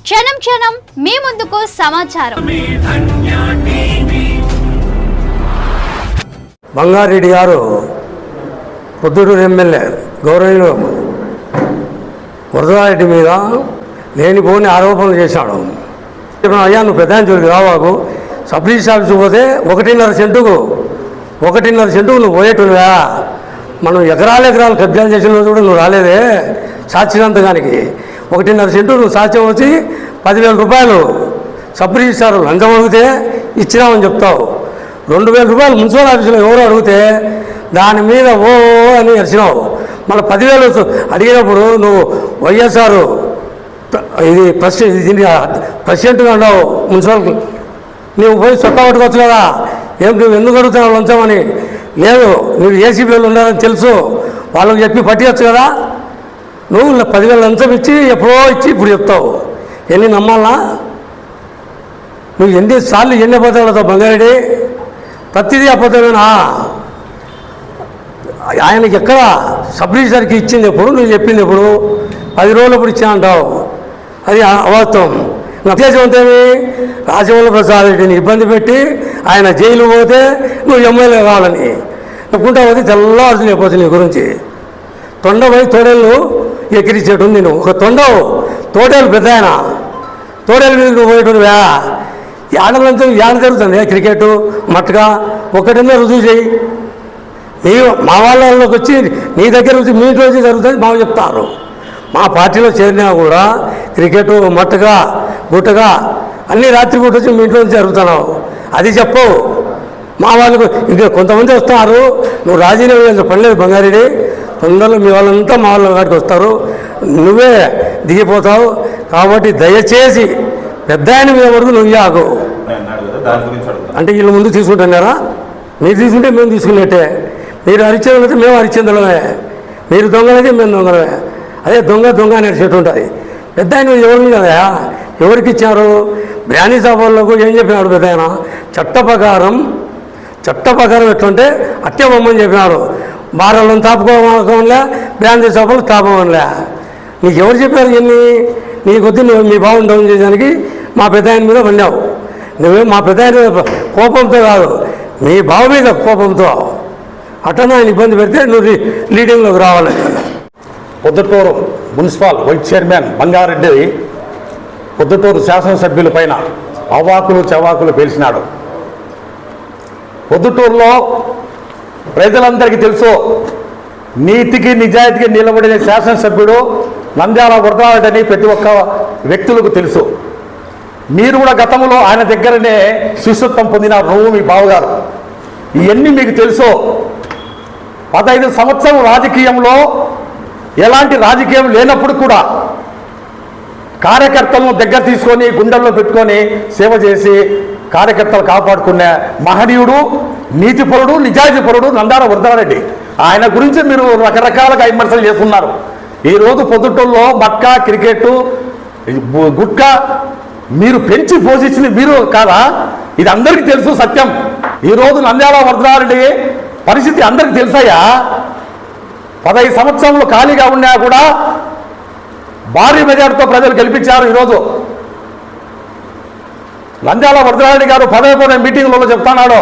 క్షణం క్షణం మీ ముందుకు సమాచారం. బంగారెడ్డి గారు పొద్దుటూరు ఎమ్మెల్యే గౌరవనీయులు వరదారెడ్డి మీద లేనిపోని ఆరోపణలు చేశాడు. అయ్యా నువ్వు పెద్ద జోలికి రావాకు, సబ్ రిజిస్టర్ ఆఫీస్కి పోతే 1.5 సెంటుకు నువ్వు పోయేట్టువా. మనం ఎకరాలు కబ్జాలు చేసిన రోజు కూడా నువ్వు రాలేదే సాక్షినంతగానికి. 1.5 సెంటు నువ్వు సాక్ష్యం వచ్చి 10,000 రూపాయలు సబ్ రిజిస్టార్ లంచం అడిగితే ఇచ్చినామని చెప్తావు. 2,000 రూపాయలు మున్సిపల్ ఆఫీసులో ఎవరు అడిగితే దాని మీద ఓ అని అరిచినావు. మళ్ళీ 10,000 అడిగినప్పుడు నువ్వు వైఎస్ఆర్ ఇది ప్రెసిడెంట్గా ఉన్నావు మున్సిపల్, నువ్వు పోయి చొక్కా పట్టుకోవచ్చు కదా. నువ్వు ఎందుకు అడుగుతున్నావు లంచం అని? లేదు, నువ్వు ఏసీబీలు ఉండాలని తెలుసు, వాళ్ళకి చెప్పి పట్టియచ్చు కదా. నువ్వు 10,000 లంచం ఇచ్చి ఎప్పుడో ఇచ్చి ఇప్పుడు చెప్తావు. ఎన్ని నమ్మాలా? నువ్వు ఎన్నిసార్లు ఎన్ని అబద్ధాలు అవుతావు బంగారెడ్డి? ప్రతిదీ అబద్ధమేనా? ఆయనకి ఎక్కడ సబ్ రిజిస్టర్కి ఇచ్చింది ఎప్పుడు, నువ్వు చెప్పింది ఎప్పుడు? 10 రోజులప్పుడు ఇచ్చా అంటావు, అది అవాస్తవం. ఉద్దేశం అంతేమి? రాజమౌళి ప్రసాద్ రెడ్డిని ఇబ్బంది పెట్టి ఆయన జైలు పోతే నువ్వు ఎమ్మెల్యే కావాలని చెప్పుకుంటా పోతే తెల్లవారులు చెప్పవచ్చు నీ గురించి. తొండపై తోడేళ్ళు ఎక్కిరించేటుంది నేను. ఒక తోడేళ్ళు పెద్ద ఆయన తోడేళ్ళ మీద నువ్వు పోయేటువా? ఆడలంతా ఏడ జరుగుతుంది క్రికెట్ మట్టుగా ఒకటిందో రుజువు చేయి. మా వాళ్ళకి వచ్చి నీ దగ్గర వచ్చి మీ ఇంట్లో వచ్చి జరుగుతుంది మాకు చెప్తారు. మా పార్టీలో చేరినా కూడా క్రికెట్ మట్టుగా గుట్టగా అన్నీ రాత్రిపూట వచ్చి మీ ఇంట్లో నుంచి జరుగుతున్నావు, అది చెప్పవు. మా వాళ్ళకు ఇంకా కొంతమంది వస్తారు, నువ్వు రాజీనామా పనిలేదు బంగారెడ్డి. తొందరలో మీ వాళ్ళంతా మా వాళ్ళ కాడికి వస్తారు, నువ్వే దిగిపోతావు. కాబట్టి దయచేసి పెద్ద ఆయన మీద వరకు నువ్వు ఆగు. అంటే వీళ్ళు ముందు తీసుకుంటున్నారా? మీరు తీసుకుంటే మేము తీసుకున్నట్టే. మీరు హరిశ్చంద్రులు అయితే మేము హరిశ్చంద్రులమే, మీరు దొంగలైతే మేము దొంగలమే. అదే దొంగ అని చెట్టు ఉంటుంది. పెద్ద ఆయన ఎవరిని కదా ఎవరికి ఇచ్చారు? బ్రాందీ సభలకు ఏం చెప్పినాడు పెద్ద ఆయన? చట్ట ప్రకారం ఎట్లంటే అట్టే బొమ్మని చెప్పినారు. బారాలను తాపుకోలే, బ్రాందీ సభలు తాపమనిలే. నీకు ఎవరు చెప్పారు ఇవన్నీ? నీకొద్ది నువ్వు మీ భావం డౌన్ చేయడానికి మా పెద్ద ఆయన మీద పడినావు. నువ్వే మా పెద్ద ఆయన కోపంతో కాదు, మీ బావ మీద కోపంతో అట్టనే ఆయన ఇబ్బంది పెడితే నువ్వు లీడింగ్లోకి రావాలి. Proddatur municipal vice chairman Bangareddy Proddatur శాసనసభ్యుల పైన అవాకులు చవాకులు పేల్చినాడు. పొద్దుటూరులో ప్రజలందరికీ తెలుసు, నీతికి నిజాయితీకి నిలబడిన శాసనసభ్యుడు నంద్యాల వరదారెడ్డి ప్రతి ఒక్క వ్యక్తులకు తెలుసు. మీరు కూడా గతంలో ఆయన దగ్గరనే శిష్యత్వం పొందినారు, నువ్వు మీ బావగారు. ఇవన్నీ మీకు తెలుసు. 15 సంవత్సరం రాజకీయంలో ఎలాంటి రాజకీయం లేనప్పుడు కూడా కార్యకర్తలను దగ్గర తీసుకొని గుండెల్లో పెట్టుకొని సేవ చేసి కార్యకర్తలు కాపాడుకునే మహనీయుడు, నీతిపరుడు, నిజాయితీపరుడు నంద్యాల వరదారెడ్డి. ఆయన గురించి మీరు రకరకాలుగా విమర్శలు చేస్తున్నారు. ఈరోజు పొద్దుటూరులో మట్కా క్రికెట్ గుట్కా మీరు పెంచి పోషించింది మీరు కాదా? ఇది అందరికీ తెలుసు సత్యం. ఈరోజు నంద్యాల వరదారెడ్డి పరిస్థితి అందరికీ తెలుసయ్యా. 15 సంవత్సరంలో ఖాళీగా ఉన్నా కూడా భారీ మెజార్టీతో ప్రజలు గెలిపించారు. ఈరోజు నంద్యాల వరదారెడ్డి గారు పదే మీటింగ్లలో చెప్తున్నాడు,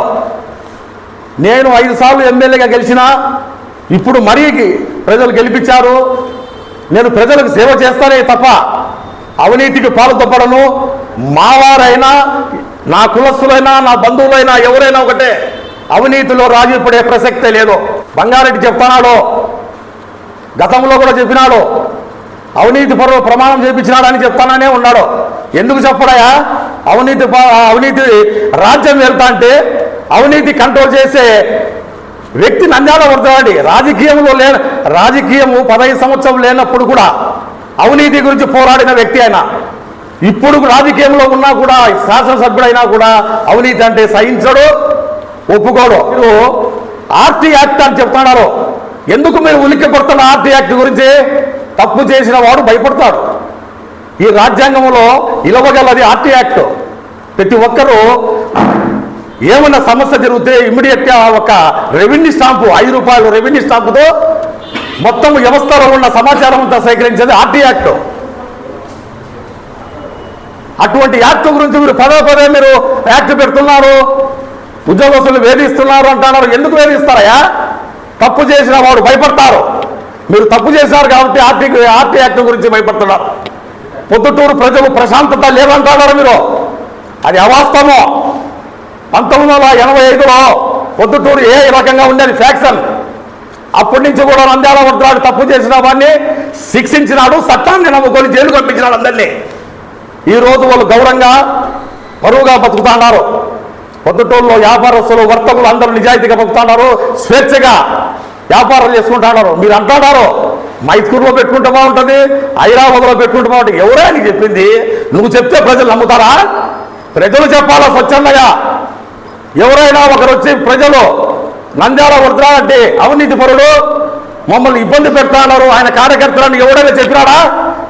నేను 5 సార్లు ఎమ్మెల్యేగా గెలిచినా ఇప్పుడు మరీ ప్రజలు గెలిపించారు, నేను ప్రజలకు సేవ చేస్తానే తప్ప అవినీతికి పాలు తప్పడను. మావారైనా నా కులస్తులైనా నా బంధువులైనా ఎవరైనా ఒకటే, అవినీతిలో రాజీ పడే ప్రసక్తే లేదు. బంగారెడ్డి చెప్తున్నాడు, గతంలో కూడా చెప్పినాడు, అవినీతి పరువు ప్రమాణం చేయించినాడని చెప్తాననే ఉన్నాడు. ఎందుకు చెప్పడాయా? అవినీతి రాజ్యం వెళ్తా అంటే అవినీతి కంట్రోల్ చేసే వ్యక్తి నంద్యాల వరదారెడ్డి. రాజకీయము 15 సంవత్సరం లేనప్పుడు కూడా అవినీతి గురించి పోరాడిన వ్యక్తి ఆయన. ఇప్పుడు రాజకీయంలో ఉన్నా కూడా, శాసనసభ్యుడైనా కూడా అవినీతి అంటే సహించడు, ఒప్పుకోడు. మీరు ఆర్టీ యాక్ట్ అని చెప్తున్నారు. ఎందుకు మీరు ఉలిక్కి పడుతున్న ఆర్టీ యాక్ట్ గురించి? తప్పు చేసిన వాడు భయపడతాడు. ఈ రాజ్యాంగంలో ఇలవగలది ఆర్టీ యాక్ట్. ప్రతి ఒక్కరూ ఏమన్నా సమస్య జరిగితే ఇమ్మీడియట్గా ఒక రెవెన్యూ స్టాంపు, 5 రూపాయలు రెవెన్యూ స్టాంపుతో మొత్తం వ్యవస్థలో ఉన్న సమాచారం అంతా సేకరించేది ఆర్టీ యాక్ట్. అటువంటి యాక్ట్ గురించి మీరు పదే మీరు యాక్ట్ పెడుతున్నారు, ఉద్యోగస్తులు వేధిస్తున్నారు అంటున్నారు. ఎందుకు వేధిస్తారయ్యా? తప్పు చేసిన వాడు భయపడతారు. మీరు తప్పు చేశారు కాబట్టి ఆర్టీ యాక్ట్ గురించి భయపడుతున్నారు. పొద్దుటూరు ప్రజలు ప్రశాంతత లేదంటున్నారు మీరు. అది అవాస్తవం. 1985లో పొద్దుటూరు ఏ రకంగా ఉండేది ఫ్యాక్షన్. అప్పటి నుంచి కూడా నంద్యాల వరదరాజు తప్పు చేసిన వాడిని శిక్షించినాడు, చట్టాన్ని నమ్ముకొని జైలు పంపించినాడు అందరినీ. ఈరోజు వాళ్ళు గౌరవంగా పరువుగా బతుకుతున్నారు. పొద్దుటూరులో వ్యాపారస్తులు వర్తకులు అందరూ నిజాయితీగా బతుకుతున్నారు, స్వేచ్ఛగా వ్యాపారం చేసుకుంటున్నారు. మీరు అంటున్నారు మైసూరులో పెట్టుకుంటే బాగుంటుంది, హైదరాబాద్లో పెట్టుకుంటే బాగుంటుంది. ఎవరే నీకు చెప్పింది? నువ్వు చెప్తే ప్రజలు నమ్ముతారా? ప్రజలు చెప్పాలా స్వచ్ఛందంగా. ఎవరైనా ఒకరు వచ్చి ప్రజలు నంద్యాల వరదరా అంటే అవినీతి పరుడు మమ్మల్ని ఇబ్బంది పెడతాన్నారు, ఆయన కార్యకర్తలను ఎవరైనా చెప్పినాడా?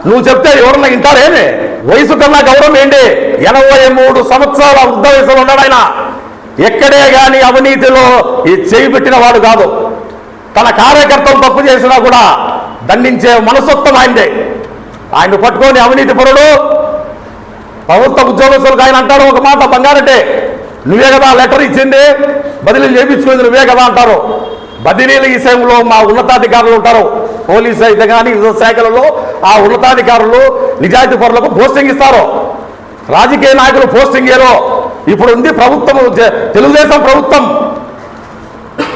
నువ్వు చెప్తే ఎవరన్నా వింటారేమి? వయసు కన్నా గౌరవం ఏంటి? 83 సంవత్సరాల వృద్ధ వయసులో ఉన్నాడు ఆయన. ఎక్కడే కానీ అవినీతిలో చేయి పెట్టిన వాడు కాదు. తన కార్యకర్తలు తప్పు చేసినా కూడా దండించే మనస్తత్వం ఆయనదే. ఆయన పట్టుకొని అవినీతి పరుడు ప్రభుత్వ ఉద్యోగస్తులకు ఆయన అంటారు ఒక మాట, బంగారంటే నువ్వే కదా లెటర్ ఇచ్చింది, బదిలీ చేయించుకుంది నువ్వే కదా అంటారు. బదిలీల విషయంలో మా ఉన్నతాధికారులు ఉంటారు, పోలీసు అయితే కానీ వివిధ శాఖలలో ఆ ఉన్నతాధికారులు నిజాయితీ పరులకు పోస్టింగ్ ఇస్తారు. రాజకీయ నాయకులు పోస్టింగ్ ఏరో. ఇప్పుడు ఉంది ప్రభుత్వం, తెలుగుదేశం ప్రభుత్వం,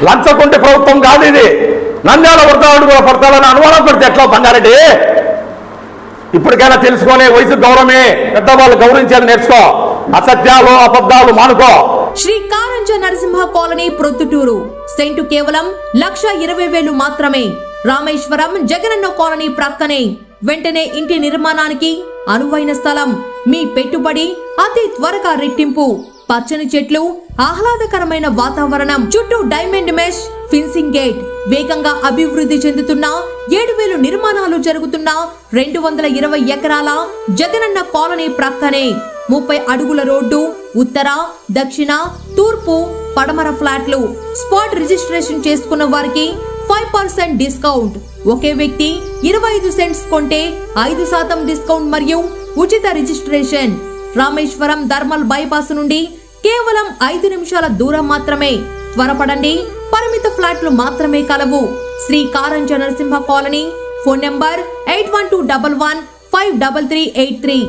లంచకుంటే ప్రభుత్వం కాదు ఇది. నంద్యాల వరదరాజు కూడా పడతాడని అనుమానం పెడితే ఎట్లా బంగారెడ్డి? ఇప్పటికైనా తెలుసుకొని వయసు గౌరవమే, పెద్దవాళ్ళు గౌరవించేది నేర్చుకో, అసత్యాలు అబద్ధాలు మానుకో. శ్రీ కారంజ నరసింహ కాలనీ ప్రొద్దుటూరు. సెంటు కేవలం 1,20,000 మాత్రమే. రామేశ్వరం జగనన్న కాలనీ ప్రక్కనే. వెంటనే ఇంటి నిర్మాణానికి అనువైన స్థలం. మీ పెట్టుబడి అతి త్వరగా రెట్టింపు. పచ్చని చెట్లు, ఆహ్లాదకరమైన వాతావరణం, చుట్టూ డైమండ్ మెష్ ఫిన్సింగ్ గేట్. వేగంగా అభివృద్ధి చెందుతున్న 7,000 నిర్మాణాలు జరుగుతున్న 220 ఎకరాల జగనన్న కాలనీ ప్రక్కనే 30 అడుగుల రోడ్డు. ఉత్తర, దక్షిణ, తూర్పు, పడమర ఫ్లాట్లు. స్పాట్ రిజిస్ట్రేషన్ చేసుకున్న వారికి 5% డిస్కౌంట్. ఒకే వ్యక్తి 25 సెంట్స్ కొంటే 5% డిస్కౌంట్ మరియు ఉచిత రిజిస్ట్రేషన్. రామేశ్వరం ధర్మల్ బైపాస్ నుండి కేవలం 5 నిమిషాల దూరం మాత్రమే. త్వరపడండి, పరిమిత ఫ్లాట్లు మాత్రమే కలవు. Shri Karanja Narasimha colony. Phone number 8121153383.